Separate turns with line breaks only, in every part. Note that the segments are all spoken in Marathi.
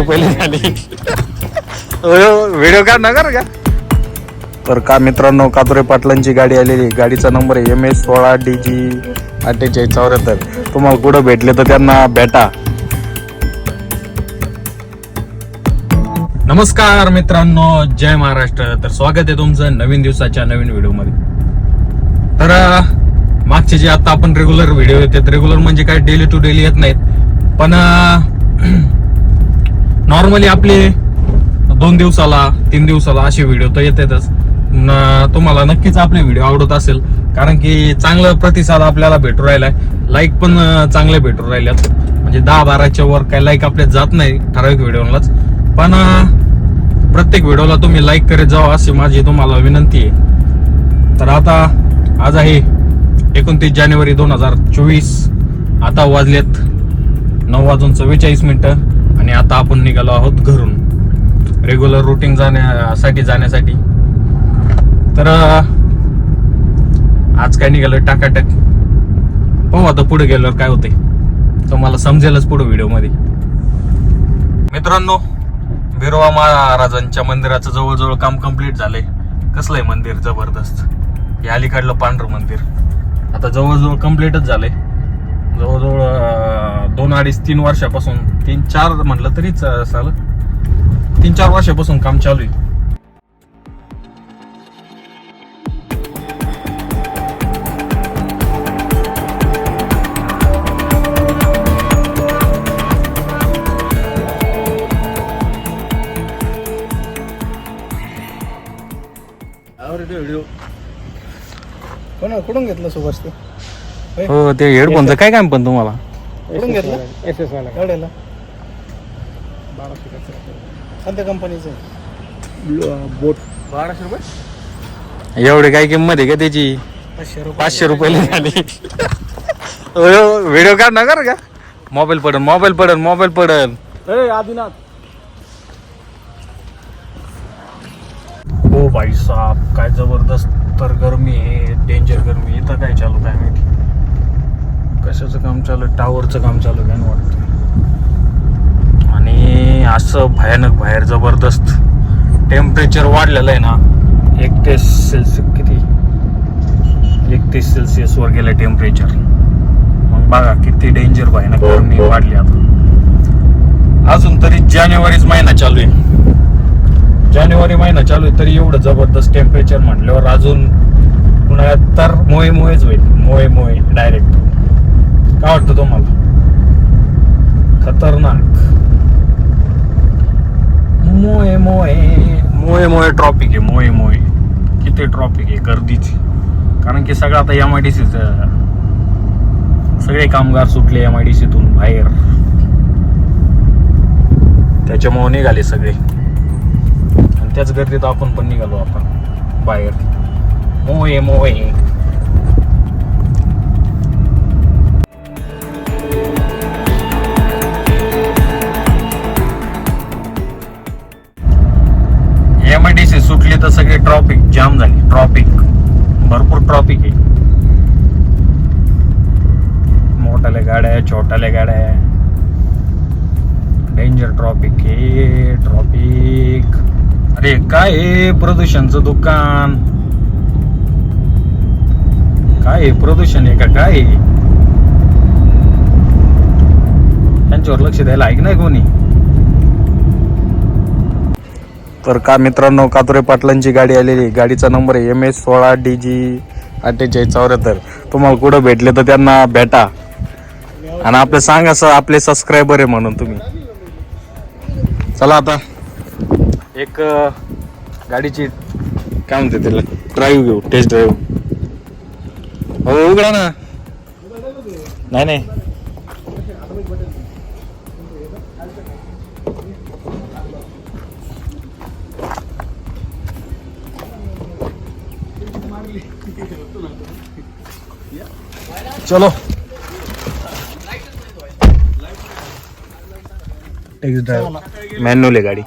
रुपये झाली. व्हिडिओ काढ ना का. तर का मित्रांनो, कातुरे पाटलांची गाडी आलेली. गाडीचा नंबर आहे MS16DG 4874. तुम्हाला कुठं भेटले तर त्यांना भेटा. नमस्कार मित्रांनो, जय महाराष्ट्र. तर स्वागत आहे तुमचं नवीन दिवसाच्या नवीन व्हिडिओमध्ये. तर मागचे जे आता आपण रेग्युलर व्हिडिओ येतात, रेग्युलर म्हणजे काय डेली टू डेली येत नाहीत, पण नॉर्मली आपले 2 दिवसाला 3 दिवसाला असे व्हिडिओ तर येतातच. तुम्हाला नक्कीच आपले व्हिडिओ आवडत असेल, कारण की चांगला प्रतिसाद आपल्याला भेटू राहिलाय. लाईक पण चांगले भेटू राहिल्यात. म्हणजे 10-12च्या वर काही लाईक आपल्या जात नाही ठराविक व्हिडिओलाच, पण प्रत्येक व्हिडिओला तुम्ही लाईक करत जावा अशी माझी तुम्हाला विनंती आहे. तर आता आज आहे 29 जानेवारी 2024. आता वाजलेत 9:44 आणि आता आपण निघालो आहोत घरून रेग्युलर रुटीन जाण्यासाठी. तर आज काय निघालं टाकाटक. पाहू आता पुढे गेल्यावर काय होते, तुम्हाला समजेलच पुढे व्हिडिओ मध्ये. मित्रांनो, बिरोबा महाराजांच्या मंदिराचं जवळजवळ काम कम्प्लीट झालंय. कसलंय मंदिर जबरदस्त. हे अलीकडलं पांढरं मंदिर आता जवळजवळ कम्प्लीटच झालंय. जवळजवळ 2-2.5-3 वर्षापासून, 3-4 म्हटलं तरीच चाल, 3-4 वर्षापासून काम चालू आहे.
व्हिडिओ कुठून घेतलं सुभाष ते?
हो, ते हेडफोनचं काय काम पण तुम्हाला
कुठून घेतलं? SS वाला. एवढ्याला 1200 कोणत्या कंपनीचं आहे? बोट. 1200 रुपये.
एवढे काय किंमत आहे का त्याची? 500 रुपये झाली. व्हिडिओ काढ ना का. मोबाईल पडन.
आदिनाथ.
ओ भाई साहब, काय जबरदस्त तर गरमी आहे, डेंजर गरमी. इथं काय चालू काय माहिती, कशाचं काम चालू आहे? टावरचं काम चालू आहे ना वाटतं. आणि असं भयानक बाहेर जबरदस्त टेम्परेचर वाढलेलं आहे ना. 31 सेल्सिअस वर गेलं टेम्परेचर. मग बघा किती डेंजर भयानक गरमी वाढली. आता अजून तरी जानेवारीच महिना चालू आहे. जानेवारी महिना चालू आहे तरी एवढं जबरदस्त टेम्परेचर म्हटल्यावर अजून उन्हाळ्यात तर मोहेच होईल. मोहे डायरेक्ट. काय वाटतं तुम्हाला? खतरनाक मोहे ट्रॉपिक आहे. मोहे किती ट्रॉपिक आहे गर्दीची. कारण की सगळं आता MIDC सगळे कामगार सुटले MIDCतून बाहेर, त्याच्यामुळे निघाले सगळे. त्याच गर्दीत आपण पण निघालो आपण बाहेर. मोहे MIDC सुटली तर सगळे ट्रॉफिक जाम झाली. भरपूर ट्रॉफिक आहे. मोठ्याल्या गाड्या, छोट्याल्या गाड्या, डेंजर ट्रॉफिक आहे. अरे काय आहे? प्रदूषणचं दुकान. काय आहे? प्रदूषण आहे का काय? त्यांच्यावर लक्ष द्यायला ऐक नाही कोणी. तर का मित्रांनो, कातुरे पाटलांची गाडी आलेली. गाडीचा नंबर आहे MS16DG 4874. तुम्हाला कुठं भेटले तर त्यांना भेटा. आणि आपलं सांग असं आपले सबस्क्रायबर आहे म्हणून तुम्ही. चला आता एक गाडीची काय म्हणते त्याला, ड्राईव्ह घेऊ, टेस्ट ड्राईव्ह. हो उघडा ना. नाही चलो. टेस्ट ड्राईव्ह मॅन्युअल आहे गाडी.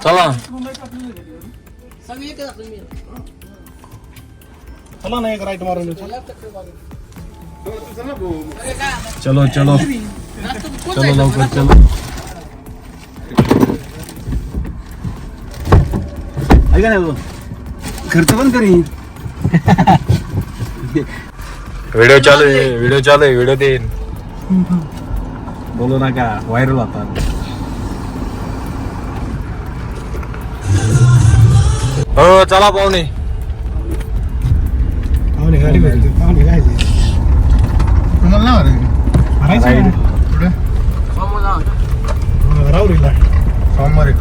चला
चला ना, एक राईट मारून.
चलो चलो लवकर चलो.
ऐका नाही खर्च पण करी.
व्हिडिओ चालू आहे व्हिडिओ देईन. बोलू नका व्हायरल होता. हो चला पाहुणे.
गाडी भेटते पाहुणे काय तुम्हाला
Ride.
राहुरीला
सोमवारी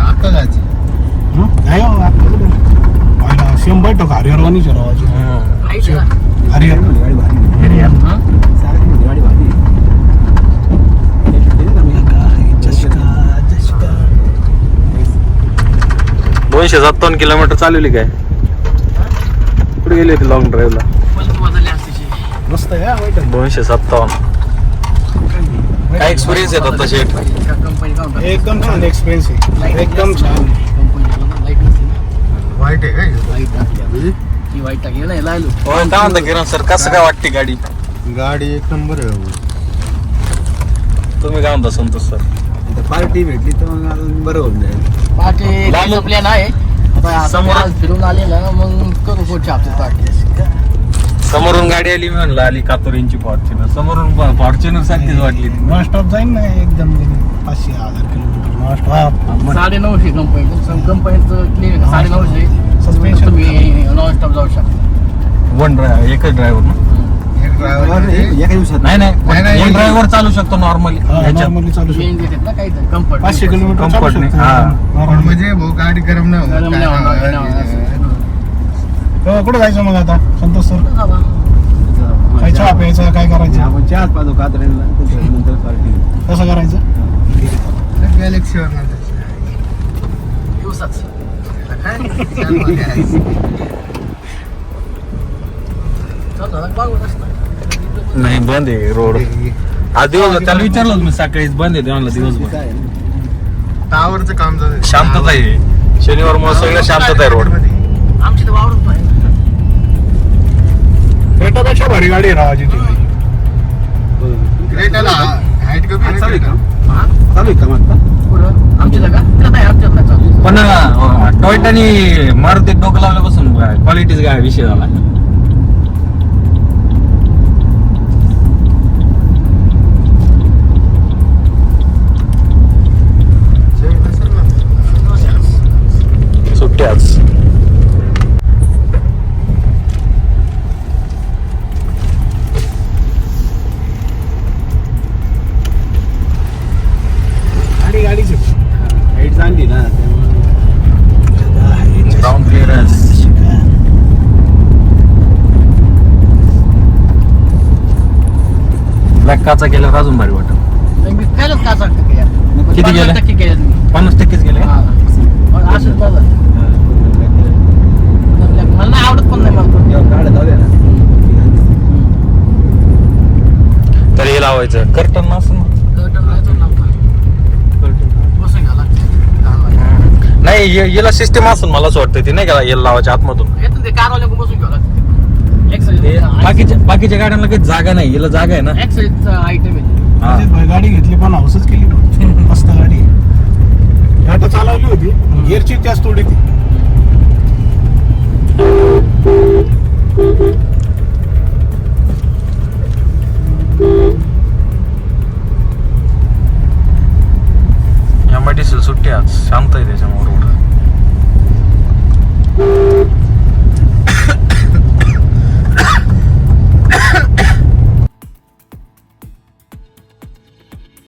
आता जायची
नाही हो, आता कुठं? पाहिला 100% हरिहरवानीच आहे रावाची. हरिहर
दोनशे 57 किलोमीटर चालवली काय? कुठे गेली होती लॉंग ड्राईव्हला?
मस्त आहे हा, वाईट आहे.
257. काय एक्सपिरियन्स येतात तसे?
एकदम छान एक्सपिरियन्स आहे. एकदम छान.
वाईट आहे काय
काय म्हणता किरण सर, कसं काय वाटते गाडी?
गाडी एक नंबर आहे बाबा.
तुम्ही काय म्हणता संतोष सर?
पार्टी भेटली तर मग अजून बरं होऊन जाईल.
प्लॅन आहे समोर फिरून आले ना मग करू पुढच्या हप्त्यात पार्टी.
समोरून गाडी आली, मी म्हणलं आली कातोरींची फॉर्च्युनर. समोरून फॉर्च्युनर सारखीच वाटली.
नॉन स्टॉप जाईन ना एकदम 500-1000 किलोमीटर नॉन स्टॉप.
950 कंपनीचं क्लिअर 950
सस्पेन्शन
तुम्ही नॉनस्टॉप जाऊ शकता.
एकच ड्रायव्हर ना?
एक ड्रायव्हर
एका दिवसात
नाही
नाही,
नाही,
नाही.
एक ड्रायव्हर चालू शकतो नॉर्मली.
नॉर्मली चालू शकतो.
चेंज देतात ना काही
500 किलोमीटर चालू
Comfort नाही.
शकतो.
हा.
Normally.
म्हणजे भाऊ गाडी गरम नाही
गरम नाही होणार,
होत.
नाही होणार.
हो, कुठं जायचं मग आता संतोष सर? काय चहा प्यायचं, काय करायचं?
आपण चहाच पाहतो कात्रेला नंतर पार्टी
कसं करायचं?
गॅलेक्सीवर
दिवसाच
नाही बंद आहे रोड. आज दिवस त्याला विचारलं होतं मी सकाळीच, बंद आहे म्हणलं दिवसभर.
टावरचं काम झालं.
शांतता आहे शनिवार मुळे सगळं शांतता आहे रोड.
आमची तर वावरून पाहिजे.
क्रेटापेक्षा भारी गाडी आहे रावाची ती.
क्रेटाला हाईट कमी
चालू आहे का?
हा?
चालू आहे का मग आता?
पुढं आमची जागा इकडं नाही, आमच्यात नाही चालू.
पण टोयोटानी मारुती डोकं लावल्यापासून क्वालिटीच काय विषय झाला. सुट्ट्याच
गाडीची
हाईट चांगली ना
ग्राउंड क्लिअरन्स. ब्लॅक काचा केल्यावर अजून भारी वाटत.
नाही, मी केलंच का सांगतो की यार.
किती गेले?
50% केलं मी.
50% गेले.
हा. मग असंच बघा. मला नाही आवडत पण नाही मला तो.
तर हे लावायचं कर्टन असं ना.
कर्टन नाही तो लावतो. बसून घ्यावं लागतं.
नाही याला सिस्टम असून मला असं वाटतं ती नाही का याला लावायच्या आतमधून.
येतं ते कारवाल्याकडून बसून घ्यावं लागतं.
बाकीच्या गाड्यांना काही जागा नाही, याला जागा आहे ना.
एक्सरेचा आयटम आहे.
हा.
गाडी घेतली पण हाऊसच केली. मस्त गाडी आहे. आता चालवली होती, गिअरची जास्त उडी ती.
या सुट्टी आज शांत आहे त्याच्यामुळे रोड.